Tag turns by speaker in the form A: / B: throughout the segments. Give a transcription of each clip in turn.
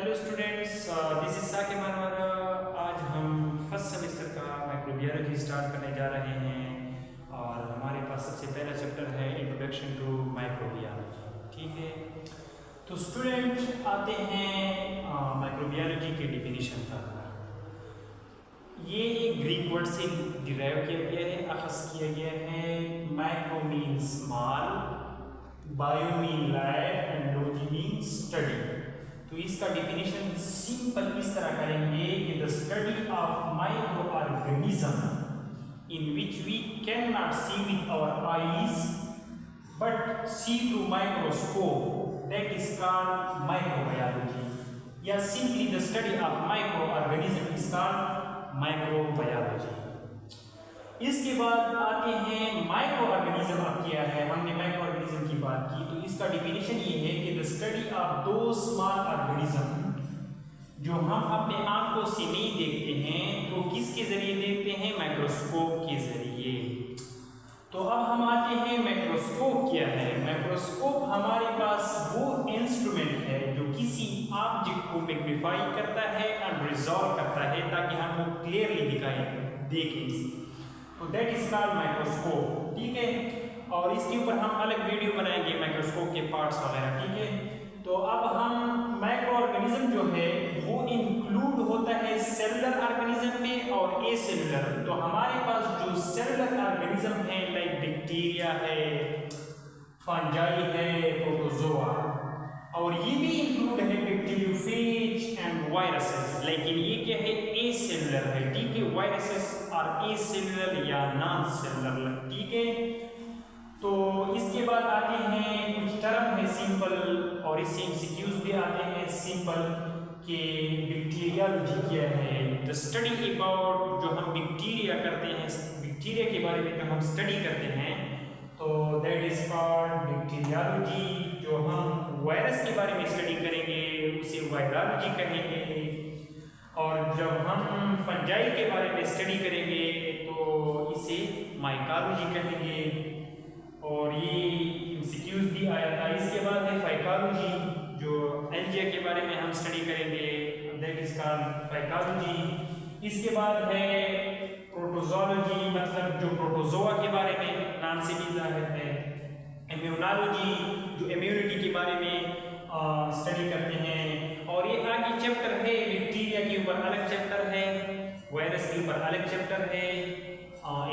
A: Hello students, this is Saqib Anwar. आज हम first semester का माइक्रोबायोलॉजी स्टार्ट करने जा रहे हैं और हमारे पास सबसे पहला चैप्टर है इंट्रोडक्शन टू माइक्रोबायोलॉजी। ठीक है, तो स्टूडेंट आते हैं माइक्रोबायोलॉजी के डिफिनीशन पर। ये एक ग्रीक वर्ड से डिराइव किया गया है, अखज़ किया गया है। Micro mean small, bio mean life and logy mean study. तो इसका डिफिनीशन सिंपल इस तरह करेंगे कि the study of microorganism in which we can not see with our eyes but see through microscope, that is called microbiology, या simply the study of microorganism is called microbiology. इसके बाद आते हैं micro organism. अब क्या है, हमने micro organism की बात की, तो इसका डिफिनीशन ये है कि द स्टडी ऑफ दो स्मॉल ऑर्गेनिज्म जो हम अपने आंखों से नहीं देखते हैं, तो किसके जरिए देखते हैं? माइक्रोस्कोप के जरिए। तो अब हम आते हैं माइक्रोस्कोप क्या है। माइक्रोस्कोप हमारे पास वो इंस्ट्रूमेंट है जो किसी ऑब्जेक्ट को मैग्नीफाई करता है और रिजॉल्व करता है ताकि हम वो क्लियरली देखें। तो दैट इज कॉल्ड माइक्रोस्कोप। ठीक है, और इसके ऊपर हम अलग वीडियो बनाएंगे माइक्रोस्कोप के पार्ट्स वगैरह। ठीक है, तो अब हम माइक्रो ऑर्गेनिज्म जो है वो इंक्लूड होता है सेलुलर ऑर्गेनिज्म में और एसेलुलर। तो हमारे पास जो सेलुलर ऑर्गेनिज्म है लाइक बैक्टीरिया है, फंजाई है, प्रोटोजोआ, और ये भी इंक्लूड है बैक्टीरियोफेज एंड वायरसेस। लेकिन ये क्या है? एसेलुलर है। ठीक है, वायरसेस और एसेलुलर या नॉन सेलुलर। ठीक है, तो इसके बाद आते हैं कुछ टर्म है सिंपल, और इससे एमसीक्यूज भी आते हैं सिंपल कि बैक्टीरियोलॉजी क्या है। द स्टडी अबाउट, जो हम बैक्टीरिया करते हैं, बैक्टीरिया के बारे में जो हम स्टडी करते हैं, तो दैट इज कॉल्ड बैक्टीरियोलॉजी। जो हम वायरस के बारे में स्टडी करेंगे उसे वायरोलॉजी कहेंगे, और जब हम फंजाई के बारे में स्टडी करेंगे तो इसे माइकोलॉजी कहेंगे। और ये एमसीक्यूज भी आया था। इसके बाद है फाइकोलॉजी, जो एल्जिया के बारे में हम स्टडी करेंगे, दैट इज कॉल्ड फाइकोलॉजी। इसके बाद है प्रोटोजोलॉजी, मतलब जो प्रोटोजोआ के बारे में नाम से भी जाहिर है। इम्यूनोलॉजी, जो इम्यूनिटी के बारे में स्टडी करते हैं। और ये आगे चैप्टर है, बैक्टीरिया के ऊपर अलग चैप्टर है, वायरस के ऊपर अलग चैप्टर है,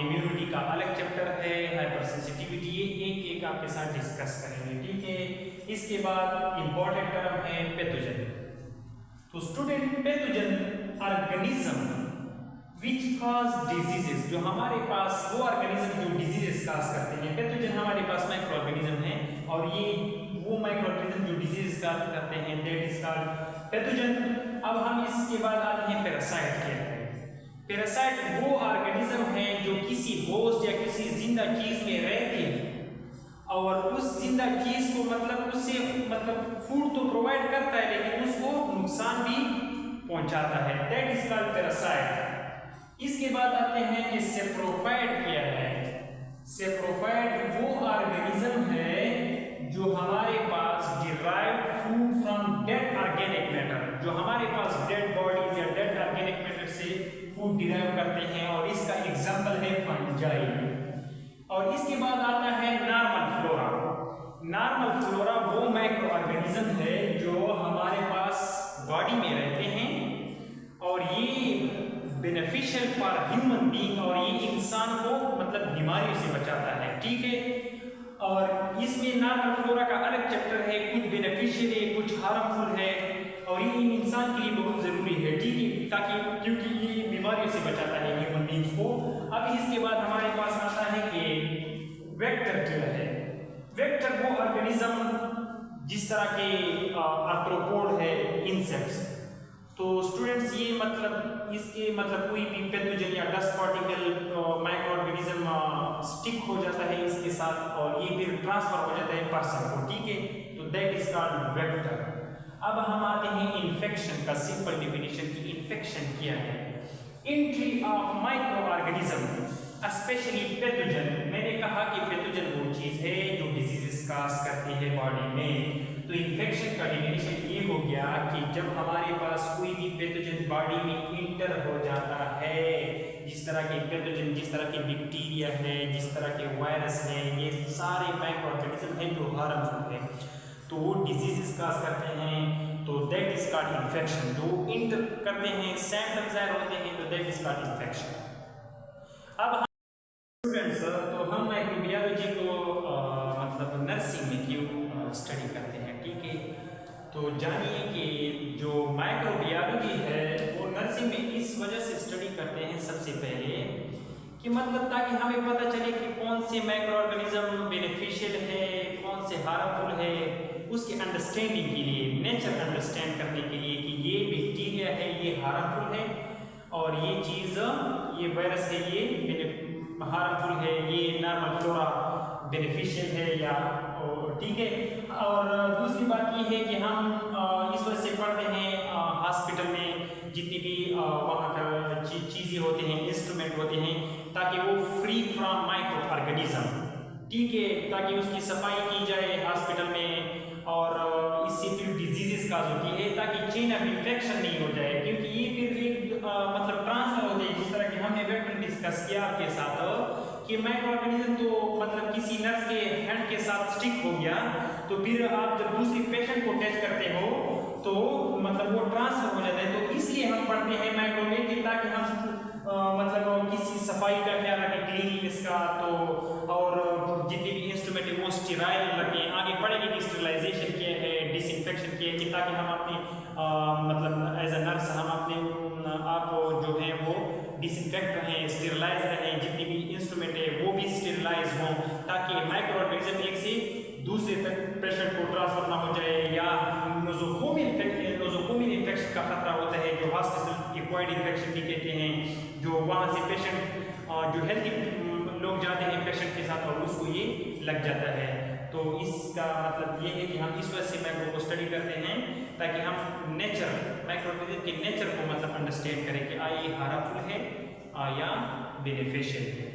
A: इम्यूनिटी का अलग चैप्टर है, हाइपर सेंसिटिविटी, ये एक एक आपके साथ डिस्कस करेंगे। ठीक है, इसके बाद इंपॉर्टेंट टर्म है पैथोजन। तो student, pathogen organism which cause diseases, जो हमारे पास वो ऑर्गेनिज्म जो डिजीजेस कॉज करते हैं। पैथोजन हमारे पास माइक्रो ऑर्गेनिज्म है, और ये वो माइक्रो ऑर्गेनिज्म जो डिजीज कॉज करते हैं, दैट इज कॉल्ड पैथोजन। अब हम इसके बाद आते हैं पैरासाइट क्या है। पैरासाइट वो ऑर्गेनिज्म है जो किसी होस्ट या किसी जिंदा चीज में रहते हैं और उस जिंदा चीज को उससे फूड तो प्रोवाइड करता है लेकिन उसको नुकसान भी पहुंचाता है, दैट इज कॉल्ड पैरासाइट। इसके बाद आते हैं कि सेप्रोफाइट क्या है। सेप्रोफाइट वो ऑर्गेनिज्म है जो हमारे पास derive food from dead organic matter, जो हमारे पास डेड बॉडीज या डेड ऑर्गेनिक मैटर से फूड डिराइव करते हैं, और इसका एग्जांपल है फंजाई। और इसके बाद आता है नॉर्मल फ्लोरा। नॉर्मल फ्लोरा वो माइक्रो ऑर्गेनिज्म है जो हमारे पास बॉडी में रहते हैं और ये बेनिफिशियल फॉर ह्यूमन बीइंग, और ये इंसान को बीमारियों से बचाता है। ठीक है, और इसमें नॉर्मल फ्लोरा का अलग चैप्टर है, कुछ बेनिफिशियल है, कुछ हार्मफुल है, और ये इंसान के लिए बहुत जरूरी है। ठीक है, ताकि क्योंकि ये बीमारियों से बचाता है ह्यूमन बीइंग्स को। अब इसके बाद हमारे पास आता है कि वेक्टर क्या है। वेक्टर वो ऑर्गेनिज्म जिस तरह के आर्थ्रोपोड है, इंसेक्ट्स। तो स्टूडेंट्स, ये इसके कोई भी पैथोजन या dust particle micro organism stick हो जाता है इसके साथ, और ये फिर ट्रांसफर हो जाता है पर्सन को। ठीक है, तो दैट इज कॉल्ड वेक्टर। अब हम आते हैं इन्फेक्शन का सिंपल डिफिनीशन की इन्फेक्शन क्या है। Entry of micro organism specially pathogen. मैंने कहा कि पैथोजन वो चीज है जो डिजीजेस कॉज करती है बॉडी में। तो इन्फेक्शन का डिफिनीशन ये हो गया कि जब हमारे पास कोई भी पैथोजन बॉडी में इंटर हो जाता है, जिस तरह के पैथोजन, जिस तरह के बैक्टीरिया है, जिस तरह के वायरस है, ये सारे माइक्रो ऑर्गेनिज्म हैं जो हार्मफुल है, तो वो डिजीजेस काज करते हैं, तो दैट इज कॉल्ड इन्फेक्शन। जो इंटर करते हैं, सैंपल जाहिर होते हैं, तो दैट इज कॉल्ड इन्फेक्शन। अब स्टूडेंट्स, तो हम माइक्रोबियोलॉजी को मतलब नर्सिंग में क्यों स्टडी करते हैं, ठीक है। तो जानिए कि जो माइक्रोबियोलॉजी है वो नर्सिंग में इस वजह से स्टडी करते हैं सबसे पहले कि मतलब ताकि हमें पता चले कि कौन से माइक्रो ऑर्गेनिज्म बेनिफिशियल है, कौन से हार्मफुल है, उसके अंडरस्टैंडिंग के लिए, नेचर अंडरस्टैंड करने के लिए कि ये बैक्टीरिया है ये हार्मफुल है और ये चीज़, ये वायरस है ये हार्मफुल है, ये नॉर्मल फ्लोरा बेनिफिशियल है या ठीक है। और दूसरी बात ये है कि हम इस वजह से पढ़ते हैं हॉस्पिटल में जितनी भी वहाँ का चीज़ें होते हैं, इंस्ट्रूमेंट होते हैं, ताकि वो फ्री फ्रॉम माइक्रो ऑर्गेनिज्म, ठीक है, ताकि उसकी सफाई की जाए हॉस्पिटल में और इससे फिर डिजीजेस काज होती है, ताकि चेन ऑफ इन्फेक्शन नहीं हो जाए, क्योंकि ये फिर एक मतलब ट्रांसफर होते हैं। जिस तरह कि हमने वेक्टर डिस्कस किया आपके साथ कि माइक्रो ऑर्गेनिज्म तो मतलब किसी नर्स के हैंड के साथ स्टिक हो गया, तो फिर आप जब दूसरे पेशेंट को टच करते हो तो मतलब वो ट्रांसफर हो जाता है। तो इसलिए हम पढ़ते हैं माइक्रो में कि ताकि हम मतलब किसी सफाई का ख्याल रखें, क्लीनिनेस का, तो और जितने भी इंस्ट्रूमेंट है वो स्टेराइल रखें। आगे पढ़ेंगे कि स्टेरिलाइजेशन क्या है, डिसइंफेक्शन क्या है, कि ताकि हम अपने मतलब एज अ नर्स हम अपने आप जो है वो डिसइंफेक्ट रहें, स्टेरिलाइज रहें, जितनी भी इंस्ट्रूमेंट है वो भी स्टेरिलाइज हों, ताकि माइक्रो ऑर्गेनिज्म एक से दूसरे तक पेशेंट को ट्रांसफर ना हो जाए, या नोज़ोकोमियल इन्फेक्शन का खतरा होता है जो हॉस्पिटल एक्वायर्ड इन्फेक्शन भी कहते हैं, जो वहाँ से पेशेंट जो हेल्थी लोग जाते हैं पेशेंट के साथ और उसको ये लग जाता है। तो इसका मतलब ये है कि हम इस वजह से माइक्रो को स्टडी करते हैं ताकि हम नेचर, माइक्रो ऑर्गेनिज्म के नेचर को मतलब अंडरस्टैंड करें कि ये हार्मफुल है या बेनिफिशियल है।